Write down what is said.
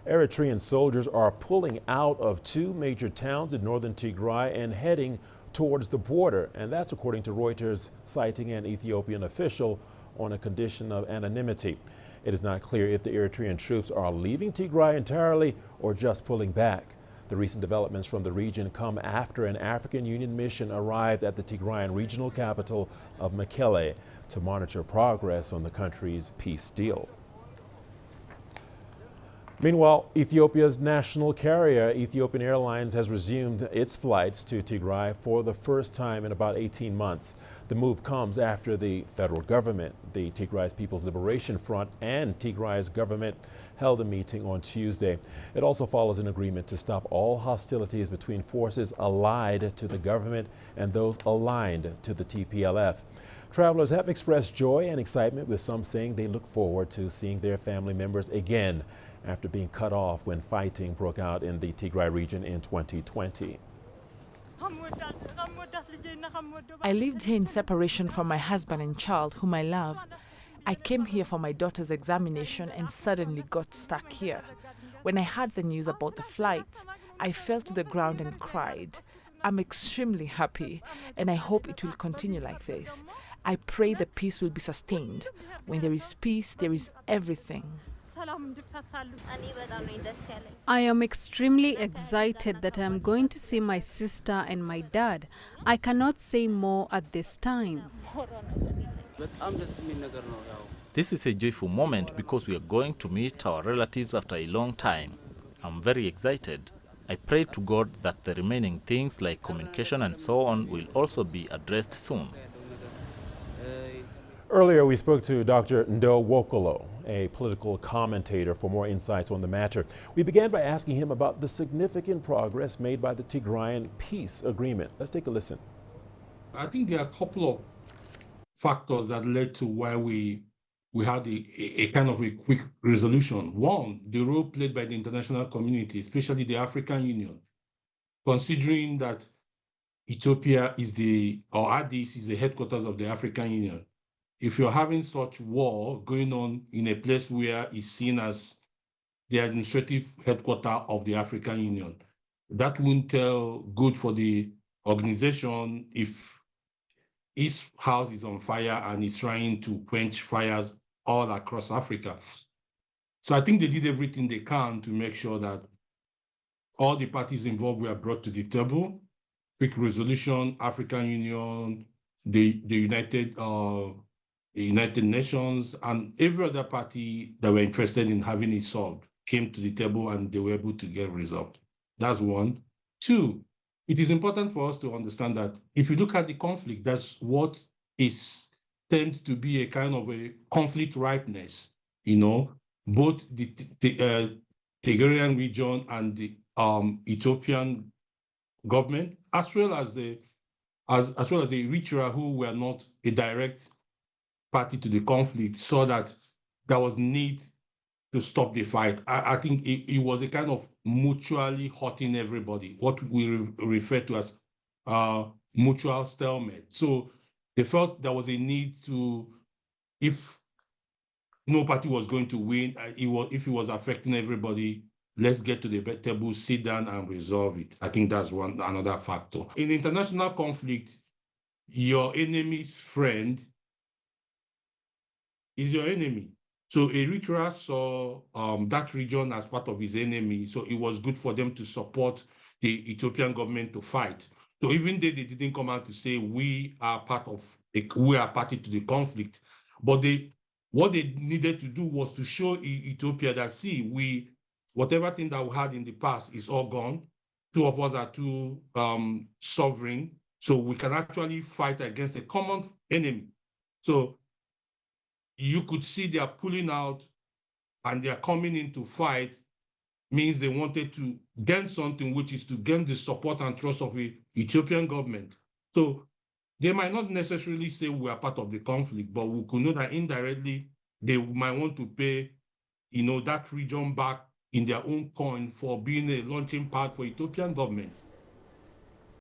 Eritrean soldiers are pulling out of two major towns in northern Tigray and heading towards the border. And that's according to Reuters, citing an Ethiopian official on a condition of anonymity. It is not clear if the Eritrean troops are leaving Tigray entirely or just pulling back. The recent developments from the region come after an African Union mission arrived at the Tigrayan regional capital of Mekelle to monitor progress on the country's peace deal. Meanwhile, Ethiopia's national carrier, Ethiopian Airlines, has resumed its flights to Tigray for the first time in about 18 months. The move comes after the federal government, the Tigray's People's Liberation Front, and Tigray's government held a meeting on Tuesday. It also follows an agreement to stop all hostilities between forces allied to the government and those aligned to the TPLF. Travelers have expressed joy and excitement, with some saying they look forward to seeing their family members again after being cut off when fighting broke out in the Tigray region in 2020. I lived here in separation from my husband and child, whom I love. I came here for my daughter's examination and suddenly got stuck here. When I heard the news about the flight, I fell to the ground and cried. I'm extremely happy, and I hope it will continue like this. I pray the peace will be sustained. When there is peace, there is everything. I am extremely excited that I am going to see my sister and my dad. I cannot say more at this time. This is a joyful moment because we are going to meet our relatives after a long time. I'm very excited. I pray to God that the remaining things like communication and so on will also be addressed soon. Earlier, we spoke to Dr. Ndu Nwokolo, a political commentator, for more insights on the matter. We began by asking him about the significant progress made by the Tigrayan peace agreement. Let's take a listen. I think there are a couple of factors that led to why we had a kind of a quick resolution. One, the role played by the international community, especially the African Union, considering that Ethiopia is Addis is the headquarters of the African Union. If you're having such war going on in a place where it's seen as the administrative headquarters of the African Union, that wouldn't tell good for the organization if his house is on fire and is trying to quench fires all across Africa. So I think they did everything they can to make sure that all the parties involved were brought to the table. Quick resolution, African Union, the United Nations, and every other party that were interested in having it solved came to the table and they were able to get resolved. That's one. Two, it is important for us to understand that if you look at the conflict, that's what tends to be a kind of a conflict ripeness. Both the Tigrayan region and the Ethiopian government, as well as the Eritrea, who were not a direct party to the conflict, saw that there was need to stop the fight. I think it was a kind of mutually hurting everybody, what we refer to as mutual stalemate. So they felt there was a need to, if no party was going to win, if it was affecting everybody, let's get to the table, sit down and resolve it. I think that's another factor. In international conflict, your enemy's friend is your enemy. So Eritrea saw that region as part of his enemy. So it was good for them to support the Ethiopian government to fight. So even though they didn't come out to say we are party to the conflict, but what they needed to do was to show Ethiopia that, see, whatever thing that we had in the past is all gone. Two of us are too sovereign, so we can actually fight against a common enemy. So you could see they are pulling out and they are coming in to fight, means they wanted to gain something, which is to gain the support and trust of the Ethiopian government. So they might not necessarily say we are part of the conflict, but we could know that indirectly they might want to pay, that region back in their own coin for being a launching pad for Ethiopian government.